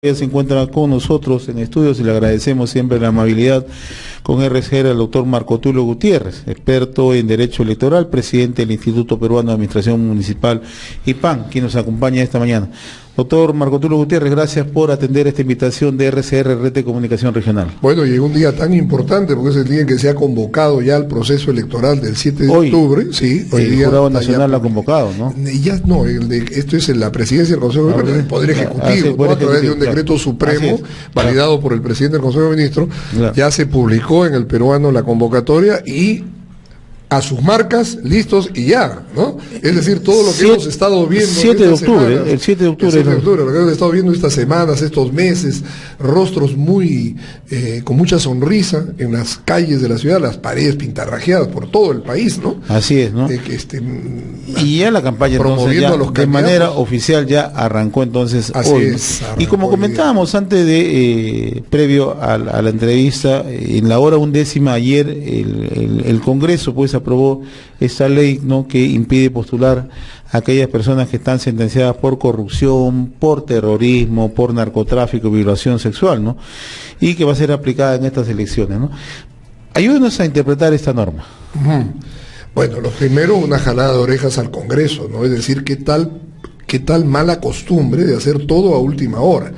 Ella se encuentra con nosotros en estudios y le agradecemos siempre la amabilidad con RCR al doctor Marco Tulio Gutiérrez, experto en Derecho Electoral, presidente del Instituto Peruano de Administración Municipal IPAM, quien nos acompaña esta mañana. Doctor Marco Tulio Gutiérrez, gracias por atender esta invitación de RCR, Red de Comunicación Regional. Bueno, llegó un día tan importante porque es el día en que se ha convocado ya el proceso electoral del 7 de octubre. Sí, hoy el día Jurado Nacional lo ha convocado, ¿no? Ya no, esto es en la presidencia del Consejo de Ministros, el Poder Ejecutivo, ¿no? A través de un decreto supremo validado por el presidente del Consejo de Ministros, ya se publicó en el Peruano la convocatoria y a sus marcas, listos y ya, ¿no? Es decir, todo lo que hemos estado viendo... El 7 de octubre, lo que hemos estado viendo estas semanas, estos meses, rostros muy, con mucha sonrisa en las calles de la ciudad, las paredes pintarrajeadas por todo el país, ¿no? Así es, ¿no? Y ya la campaña entonces ya, de manera oficial ya arrancó entonces hoy. Y como comentábamos antes de, previo a la entrevista, en la hora 11 ayer, el Congreso pues aprobó esta ley, ¿no?, que impide postular a aquellas personas que están sentenciadas por corrupción, por terrorismo, por narcotráfico, violación sexual, ¿no? Y que va a ser aplicada en estas elecciones, ¿no? Ayúdenos a interpretar esta norma. Bueno, lo primero, una jalada de orejas al Congreso, ¿no? Es decir, qué tal mala costumbre de hacer todo a última hora.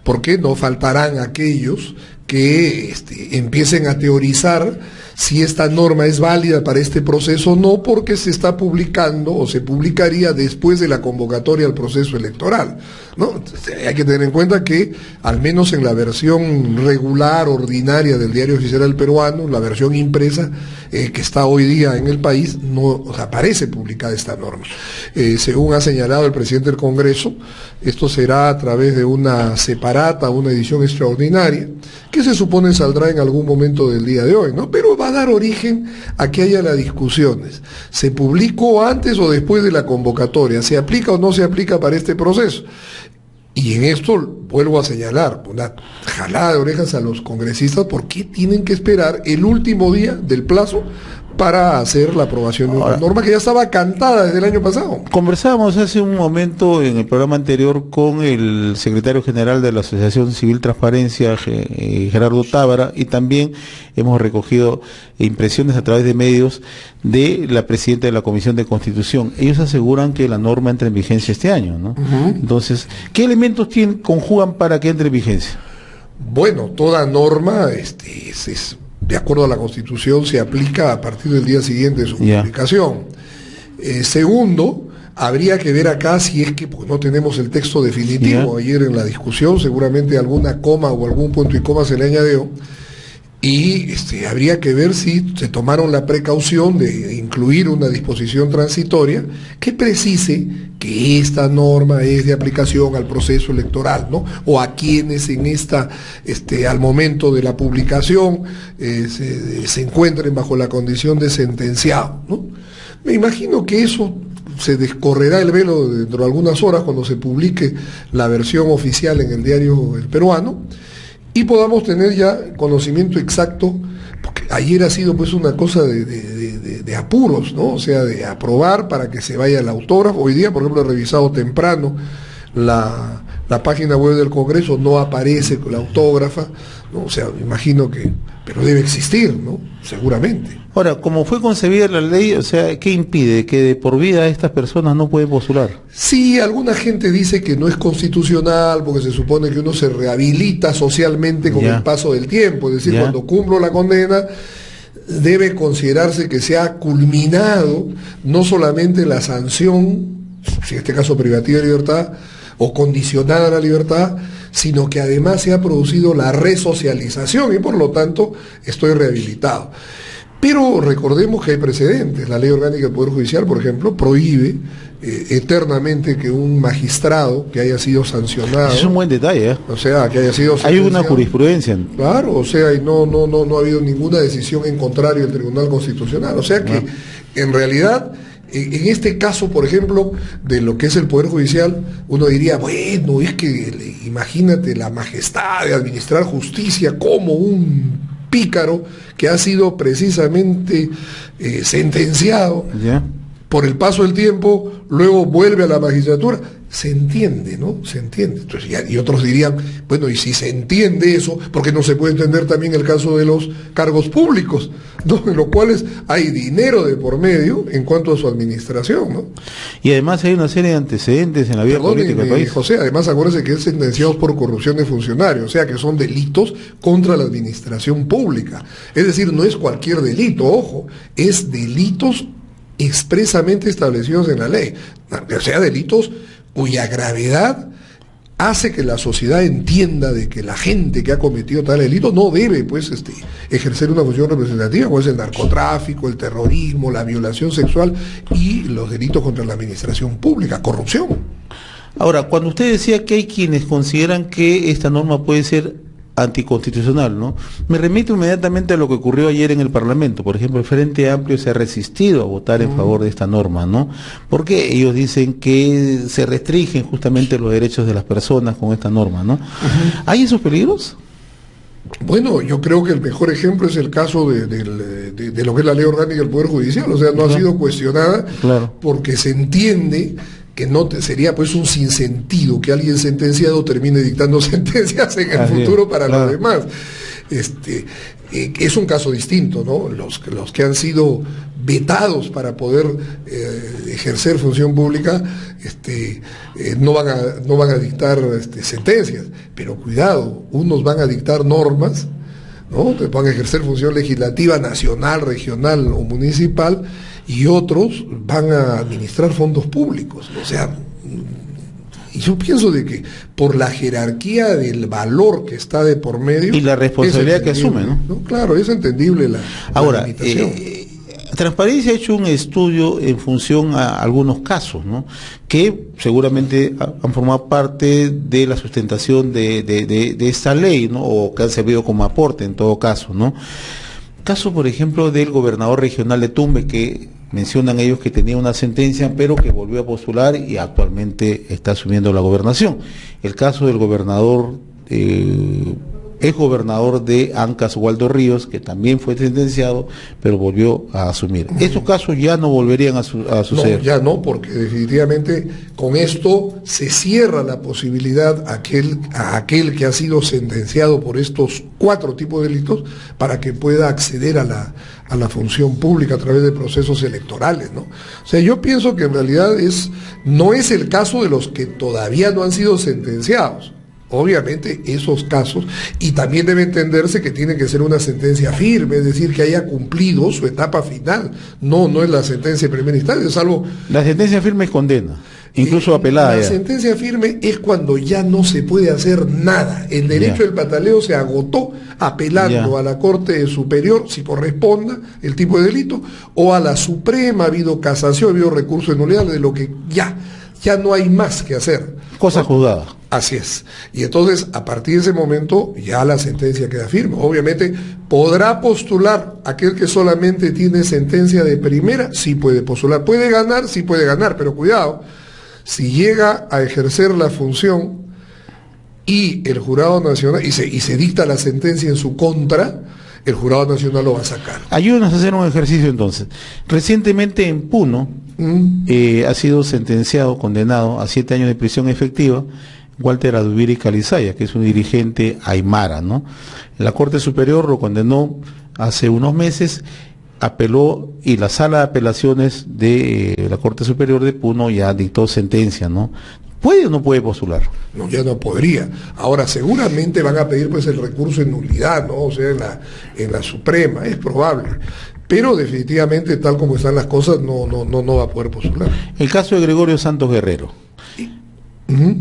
Porque no faltarán aquellos que empiecen a teorizar si esta norma es válida para este proceso o no, porque se está publicando o se publicaría después de la convocatoria al proceso electoral, ¿no? Hay que tener en cuenta que, al menos en la versión regular, ordinaria del Diario Oficial del Peruano, la versión impresa que está hoy día en el país, no aparece publicada esta norma. Según ha señalado el presidente del Congreso, esto será a través de una separata, una edición extraordinaria, que se supone saldrá en algún momento del día de hoy, ¿no? Pero va a dar origen a que haya las discusiones. ¿Se publicó antes o después de la convocatoria? ¿Se aplica o no se aplica para este proceso? Y en esto vuelvo a señalar, una jalada de orejas a los congresistas, ¿por qué tienen que esperar el último día del plazo para hacer la aprobación de una norma que ya estaba cantada desde el año pasado? Conversábamos hace un momento en el programa anterior con el secretario general de la Asociación Civil Transparencia, Gerardo Tábara, y también hemos recogido impresiones a través de medios de la presidenta de la Comisión de Constitución. Ellos aseguran que la norma entra en vigencia este año, ¿no? Entonces, ¿qué elementos conjugan para que entre en vigencia? Bueno, toda norma de acuerdo a la Constitución, se aplica a partir del día siguiente de su publicación. Segundo, habría que ver acá si es que no tenemos el texto definitivo. Ayer en la discusión seguramente alguna coma o algún punto y coma se le añadió. Y habría que ver si se tomaron la precaución de incluir una disposición transitoria que precise que esta norma es de aplicación al proceso electoral, ¿no? O a quienes en al momento de la publicación se encuentren bajo la condición de sentenciado, ¿no? Me imagino que eso se descorrerá el velo dentro de algunas horas cuando se publique la versión oficial en el Diario El Peruano, y podamos tener ya conocimiento exacto, porque ayer ha sido pues una cosa de apuros, ¿no? O sea, de aprobar para que se vaya el autógrafo. Hoy día, por ejemplo, he revisado temprano la página web del Congreso, no aparece la autógrafa, ¿no? O sea, me imagino que, pero debe existir, ¿no? Seguramente. Ahora, como fue concebida la ley, o sea, ¿qué impide? ¿Que de por vida estas personas no pueden postular? Sí, alguna gente dice que no es constitucional porque se supone que uno se rehabilita socialmente con el paso del tiempo, es decir, cuando cumplo la condena debe considerarse que se ha culminado no solamente la sanción, si en este caso privativa de libertad o condicionada a la libertad, sino que además se ha producido la resocialización y por lo tanto estoy rehabilitado. Pero recordemos que hay precedentes. La Ley Orgánica del Poder Judicial, por ejemplo, prohíbe eternamente que un magistrado que haya sido sancionado... Es un buen detalle, ¿eh? O sea, que haya sido sancionado. Hay una jurisprudencia. Claro, o sea, y no ha habido ninguna decisión en contrario del Tribunal Constitucional. O sea que, en realidad, en este caso, por ejemplo, de lo que es el Poder Judicial, uno diría, bueno, es que imagínate la majestad de administrar justicia como un pícaro que ha sido precisamente sentenciado por el paso del tiempo, luego vuelve a la magistratura. Se entiende, ¿no? Se entiende. Entonces, y otros dirían, bueno, y si se entiende eso, ¿por qué no se puede entender también el caso de los cargos públicos, ¿no? En los cuales hay dinero de por medio en cuanto a su administración, ¿no? Y además hay una serie de antecedentes en la vida política del país. José, además acuérdense que es sentenciados por corrupción de funcionarios, o sea que son delitos contra la administración pública. Es decir, no es cualquier delito, ojo, es delitos expresamente establecidos en la ley, o sea, delitos cuya gravedad hace que la sociedad entienda de que la gente que ha cometido tal delito no debe, pues, ejercer una función representativa, como es el narcotráfico, el terrorismo, la violación sexual y los delitos contra la administración pública, corrupción. Ahora, cuando usted decía que hay quienes consideran que esta norma puede ser anticonstitucional, ¿no? Me remito inmediatamente a lo que ocurrió ayer en el Parlamento. Por ejemplo, el Frente Amplio se ha resistido a votar en favor de esta norma, ¿no? Porque ellos dicen que se restringen justamente los derechos de las personas con esta norma, ¿no? ¿Hay esos peligros? Bueno, yo creo que el mejor ejemplo es el caso de lo que es la ley orgánica del Poder Judicial, o sea, no ha sido cuestionada porque se entiende que no sería pues un sinsentido que alguien sentenciado termine dictando sentencias en el futuro para los demás. Es un caso distinto, ¿no? Los que han sido vetados para poder ejercer función pública no van a dictar sentencias, pero cuidado, unos van a dictar normas, ¿no? Van a ejercer función legislativa nacional, regional o municipal, y otros van a administrar fondos públicos. O sea, y yo pienso de que por la jerarquía del valor que está de por medio y la responsabilidad que asume, ¿no? Claro, es entendible la limitación. Transparencia ha hecho un estudio en función a algunos casos, ¿no? Que seguramente han formado parte de la sustentación de esta ley, ¿no? O que han servido como aporte en todo caso, ¿no? Caso, por ejemplo, del gobernador regional de Tumbes, que mencionan ellos que tenía una sentencia, pero que volvió a postular y actualmente está asumiendo la gobernación. El caso del gobernador, ex gobernador de Ancas, Waldo Ríos, que también fue sentenciado, pero volvió a asumir. Estos casos ya no volverían a suceder. No, ya no, porque definitivamente con esto se cierra la posibilidad a aquel que ha sido sentenciado por estos 4 tipos de delitos para que pueda acceder a la función pública a través de procesos electorales, ¿no? O sea, yo pienso que en realidad no es el caso de los que todavía no han sido sentenciados. Obviamente esos casos, y también debe entenderse que tiene que ser una sentencia firme, es decir, que haya cumplido su etapa final, no es la sentencia de primera instancia, salvo... La sentencia firme es condena, incluso apelada. La sentencia firme es cuando ya no se puede hacer nada, el derecho del pataleo se agotó apelando a la Corte Superior, si corresponda el tipo de delito, o a la Suprema, ha habido casación, ha habido recurso de nulidad, de lo que ya no hay más que hacer. Cosa juzgada. Así es. Y entonces, a partir de ese momento, ya la sentencia queda firme. Obviamente, ¿podrá postular aquel que solamente tiene sentencia de primera? Sí puede postular. ¿Puede ganar? Sí puede ganar, pero cuidado, si llega a ejercer la función y el Jurado Nacional, y se dicta la sentencia en su contra, el Jurado Nacional lo va a sacar. Ayúdenos a hacer un ejercicio entonces. Recientemente en Puno ha sido sentenciado, condenado a 7 años de prisión efectiva, Walter Adubiri Calizaya, que es un dirigente aymara, ¿no? La Corte Superior lo condenó hace unos meses, apeló y la Sala de Apelaciones de la Corte Superior de Puno ya dictó sentencia, ¿no? ¿Puede o no puede postular? No, ya no podría. Ahora, seguramente van a pedir pues el recurso en nulidad, ¿no? O sea, en la Suprema, es probable. Pero definitivamente, tal como están las cosas, no va a poder postular. El caso de Gregorio Santos Guerrero.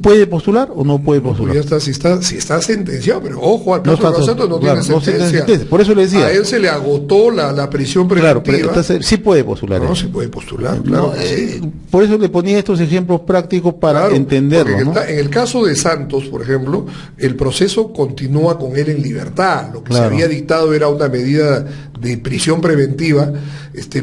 ¿Puede postular o no puede postular? Ya está, si está sentenciado, pero ojo, al caso de Santos no tiene sentencia. Por eso le decía. A él se le agotó la prisión preventiva. Claro, pero entonces, sí puede postular. No, sí puede postular, claro. Sí. Por eso le ponía estos ejemplos prácticos para entenderlo, ¿no? En el caso de Santos, por ejemplo, el proceso continúa con él en libertad. Lo que se había dictado era una medida de prisión preventiva,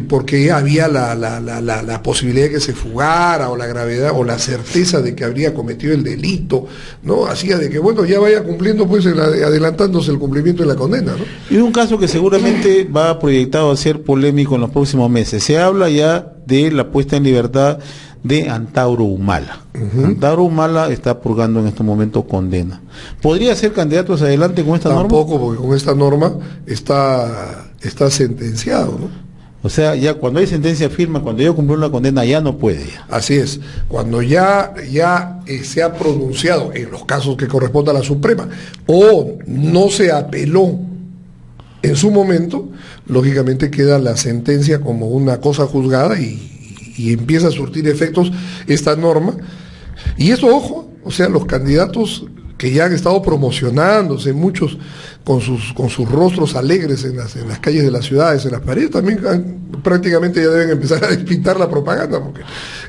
porque había la posibilidad de que se fugara, o la gravedad, o la certeza de que habría cometido el delito, ¿no? Hacía de que, bueno, ya vaya cumpliendo, pues, adelantándose el cumplimiento de la condena, ¿no? Y un caso que seguramente va proyectado a ser polémico en los próximos meses. Se habla ya de la puesta en libertad de Antauro Humala. Antauro Humala está purgando en este momento condena. ¿Podría ser candidato hacia adelante con esta norma? Tampoco, porque con esta norma está sentenciado, ¿no? O sea, ya cuando hay sentencia firme, cuando ya cumplió la condena, ya no puede. Así es. Cuando ya se ha pronunciado en los casos que corresponda a la Suprema o no se apeló en su momento, lógicamente queda la sentencia como una cosa juzgada y empieza a surtir efectos esta norma. Y eso, ojo, o sea, los candidatos que ya han estado promocionándose, muchos con sus rostros alegres en las calles de las ciudades, en las paredes, también prácticamente ya deben empezar a despintar la propaganda, porque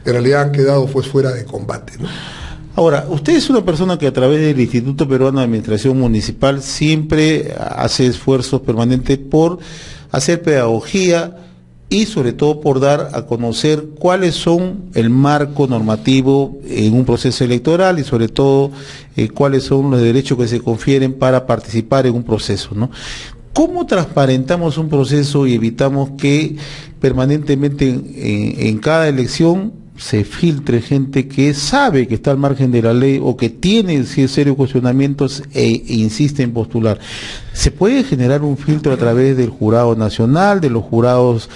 en realidad han quedado pues fuera de combate, ¿no? Ahora, usted es una persona que a través del Instituto Peruano de Administración Municipal siempre hace esfuerzos permanentes por hacer pedagogía y sobre todo por dar a conocer cuáles son el marco normativo en un proceso electoral y sobre todo cuáles son los derechos que se confieren para participar en un proceso, ¿no? ¿Cómo transparentamos un proceso y evitamos que permanentemente en cada elección se filtre gente que sabe que está al margen de la ley o que tiene serios cuestionamientos e insiste en postular? ¿Se puede generar un filtro a través del jurado nacional, de los jurados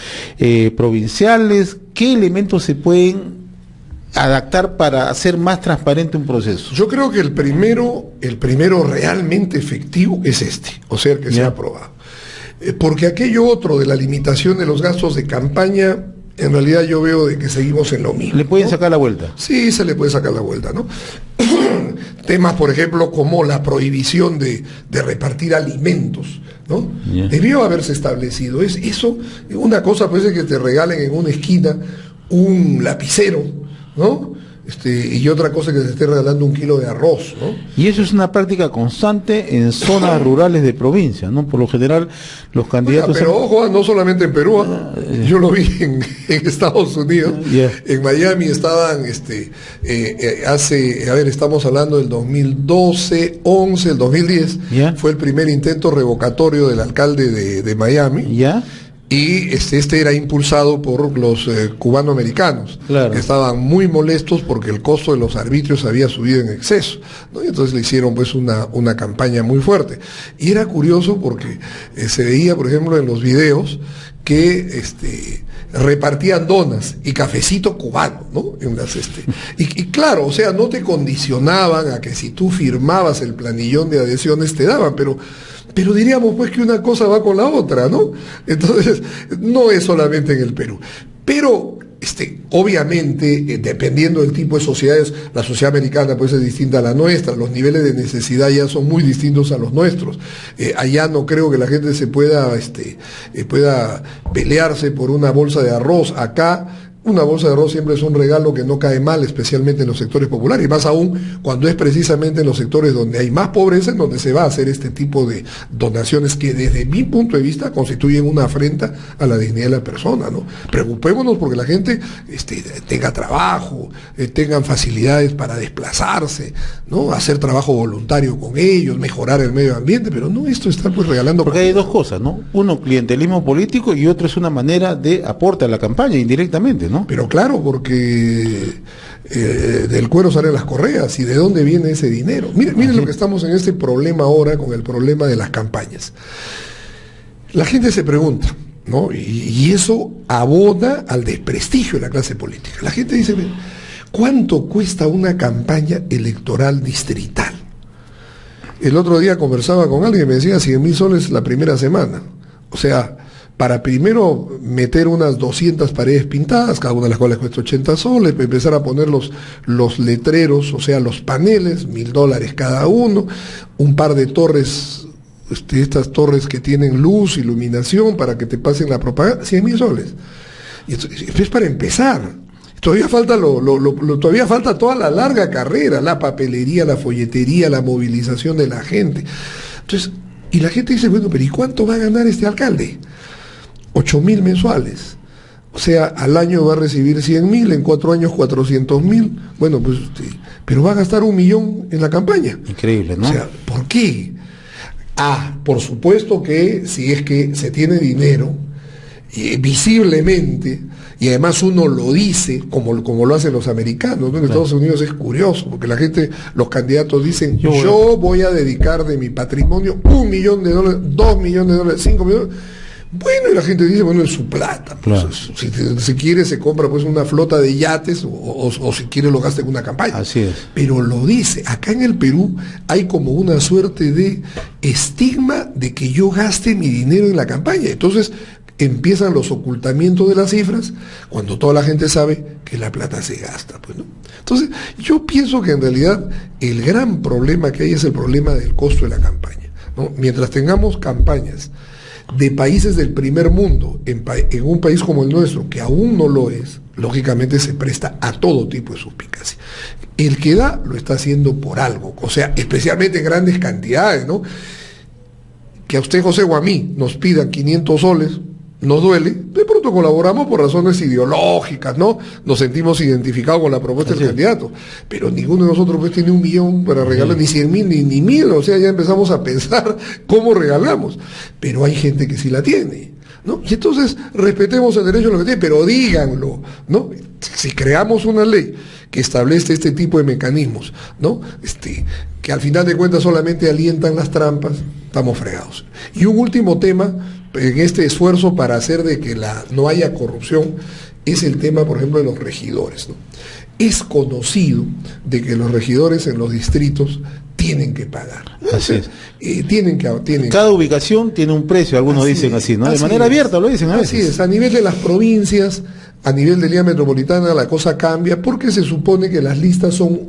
provinciales? ¿Qué elementos se pueden adaptar para hacer más transparente un proceso? Yo creo que el primero realmente efectivo es o sea, el que se ha aprobado. Porque aquello otro de la limitación de los gastos de campaña, en realidad yo veo de que seguimos en lo mismo. ¿Le pueden sacar la vuelta? Sí, se le puede sacar la vuelta, ¿no? Temas, por ejemplo, como la prohibición de repartir alimentos, ¿no? Yeah. Debió haberse establecido. Eso, una cosa puede ser que te regalen en una esquina un lapicero, ¿no? Y otra cosa que se esté regalando 1 kilo de arroz, ¿no? Y eso es una práctica constante en zonas rurales de provincia, ¿no? Por lo general, los candidatos... Pero ojo, no solamente en Perú, yo lo vi en Estados Unidos, en Miami estaban, estamos hablando del 2012, 11, el 2010, fue el primer intento revocatorio del alcalde de Miami. Y este era impulsado por los cubanoamericanos, que estaban muy molestos porque el costo de los arbitrios había subido en exceso, ¿no? Y entonces le hicieron pues una campaña muy fuerte. Y era curioso porque se veía, por ejemplo, en los videos que repartían donas y cafecito cubano, ¿no? Y claro, o sea, no te condicionaban a que si tú firmabas el planillón de adhesiones te daban, pero diríamos pues que una cosa va con la otra, ¿no? Entonces, no es solamente en el Perú. Pero, obviamente, dependiendo del tipo de sociedades, la sociedad americana pues es distinta a la nuestra, los niveles de necesidad ya son muy distintos a los nuestros. Allá no creo que la gente se pueda pelearse por una bolsa de arroz. Acá, una bolsa de arroz siempre es un regalo que no cae mal, especialmente en los sectores populares, y más aún cuando es precisamente en los sectores donde hay más pobreza, en donde se va a hacer este tipo de donaciones que desde mi punto de vista constituyen una afrenta a la dignidad de la persona, ¿no? Preocupémonos porque la gente tenga trabajo, tengan facilidades para desplazarse, ¿no? Hacer trabajo voluntario con ellos, mejorar el medio ambiente, pero no esto está pues regalando... Porque hay dos cosas, ¿no? Uno, clientelismo político, y otro es una manera de aporte a la campaña indirectamente, ¿no? Pero claro, porque del cuero salen las correas, y de dónde viene ese dinero. Miren lo que estamos en este problema ahora con el problema de las campañas. La gente se pregunta, ¿no? Y eso abona al desprestigio de la clase política. La gente dice, ¿cuánto cuesta una campaña electoral distrital? El otro día conversaba con alguien y me decía 100.000 soles la primera semana. O sea, para primero meter unas 200 paredes pintadas, cada una de las cuales cuesta 80 soles, empezar a poner los letreros, o sea, los paneles, $1.000 cada uno, un par de torres, estas torres que tienen luz, iluminación, para que te pasen la propaganda, 100.000 soles. Y esto es para empezar. Todavía falta todavía falta toda la larga carrera, la papelería, la folletería, la movilización de la gente. Entonces, y la gente dice, bueno, pero ¿y cuánto va a ganar este alcalde? 8.000 mensuales. O sea, al año va a recibir 100.000, en 4 años 400.000. Bueno, pues, pero va a gastar 1 millón en la campaña. Increíble, ¿no? O sea, ¿por qué? Por supuesto que si es que se tiene dinero, visiblemente, y además uno lo dice como lo hacen los americanos, ¿no? En Estados Unidos es curioso, porque la gente, los candidatos dicen, yo voy a dedicar de mi patrimonio $1 millón, $2 millones, $5 millones. Bueno, y la gente dice, bueno, es su plata. Pues, si quiere se compra pues una flota de yates o si quiere lo gasta en una campaña. Así es. Pero lo dice. Acá en el Perú hay como una suerte de estigma de que yo gaste mi dinero en la campaña. Entonces empiezan los ocultamientos de las cifras cuando toda la gente sabe que la plata se gasta, pues, ¿no? Entonces, yo pienso que en realidad el gran problema que hay es el problema del costo de la campaña, ¿no? Mientras tengamos campañas de países del primer mundo en un país como el nuestro, que aún no lo es, lógicamente se presta a todo tipo de suspicacia. El que da lo está haciendo por algo, o sea, especialmente en grandes cantidades, ¿no? Que a usted, José, o a mí nos pidan 500 soles, nos duele, de pronto colaboramos por razones ideológicas, ¿no? Nos sentimos identificados con la propuesta del candidato, pero ninguno de nosotros pues tiene $1 millón para regalar, ni 100.000, ni 1.000, o sea, ya empezamos a pensar cómo regalamos, pero hay gente que sí la tiene, ¿no? Y entonces respetemos el derecho a lo que tiene, pero díganlo, ¿no? Si creamos una ley que establece este tipo de mecanismos, ¿no? Que al final de cuentas solamente alientan las trampas, estamos fregados. Y un último tema en este esfuerzo para hacer de que no haya corrupción es el tema, por ejemplo, de los regidores, ¿no? Es conocido de que los regidores en los distritos tienen que pagar. Así es. Tienen Cada ubicación tiene un precio, algunos dicen así, ¿no? De manera abierta lo dicen a veces. Así es, a nivel de las provincias, a nivel de Liga Metropolitana la cosa cambia porque se supone que las listas son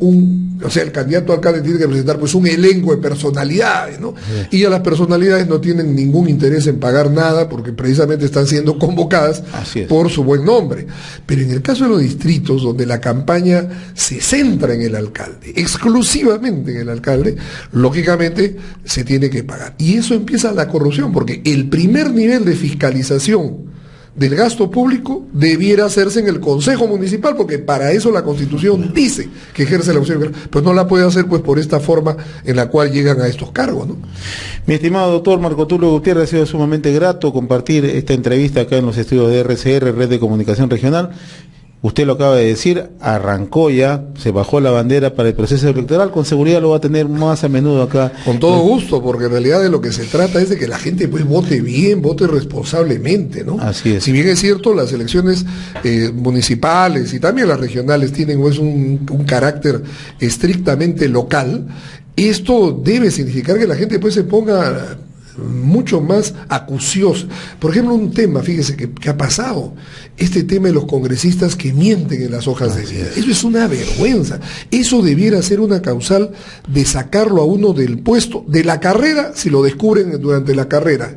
o sea, el candidato a alcalde tiene que presentar pues un elenco de personalidades, ¿no? Sí. Y a las personalidades no tienen ningún interés en pagar nada porque precisamente están siendo convocadas por su buen nombre. Pero en el caso de los distritos, donde la campaña se centra en el alcalde, exclusivamente en el alcalde, lógicamente se tiene que pagar. Y eso empieza la corrupción, porque el primer nivel de fiscalización del gasto público debiera hacerse en el Consejo Municipal, porque para eso la Constitución dice que ejerce la opción, pues no la puede hacer pues por esta forma en la cual llegan a estos cargos, ¿no? Mi estimado doctor Marco Tulio Gutiérrez, ha sido sumamente grato compartir esta entrevista acá en los estudios de RCR, Red de Comunicación Regional. Usted lo acaba de decir, arrancó ya, se bajó la bandera para el proceso electoral, con seguridad lo va a tener más a menudo acá. Con todo gusto, porque en realidad de lo que se trata es de que la gente pues vote bien, vote responsablemente, ¿no? Así es. Si bien es cierto, las elecciones municipales y también las regionales tienen pues un carácter estrictamente local, esto debe significar que la gente pues se ponga mucho más acuciosa. Por ejemplo, un tema, fíjese que ha pasado, este tema de los congresistas que mienten en las hojas de vida. Eso es una vergüenza. Eso debiera ser una causal de sacarlo a uno del puesto, de la carrera, si lo descubren durante la carrera,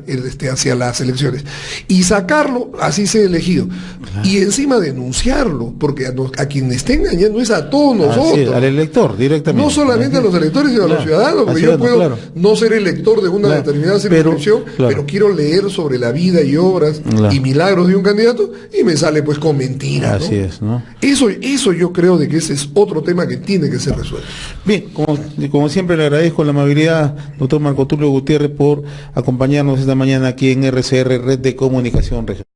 hacia las elecciones, y sacarlo, así sea elegido, y encima denunciarlo, porque a quien esté engañando es a todos nosotros. Al elector, directamente. No solamente a los electores, sino a los ciudadanos, porque yo puedo no ser elector de una determinada circunscripción, pero quiero leer sobre la vida y obras y milagros de un candidato y me sale pues con mentiras, ¿no? Así es, ¿no? Eso yo creo de que ese es otro tema que tiene que ser resuelto. Bien, como siempre le agradezco la amabilidad, doctor Marco Tulio Gutiérrez, por acompañarnos esta mañana aquí en RCR, Red de Comunicación Regional.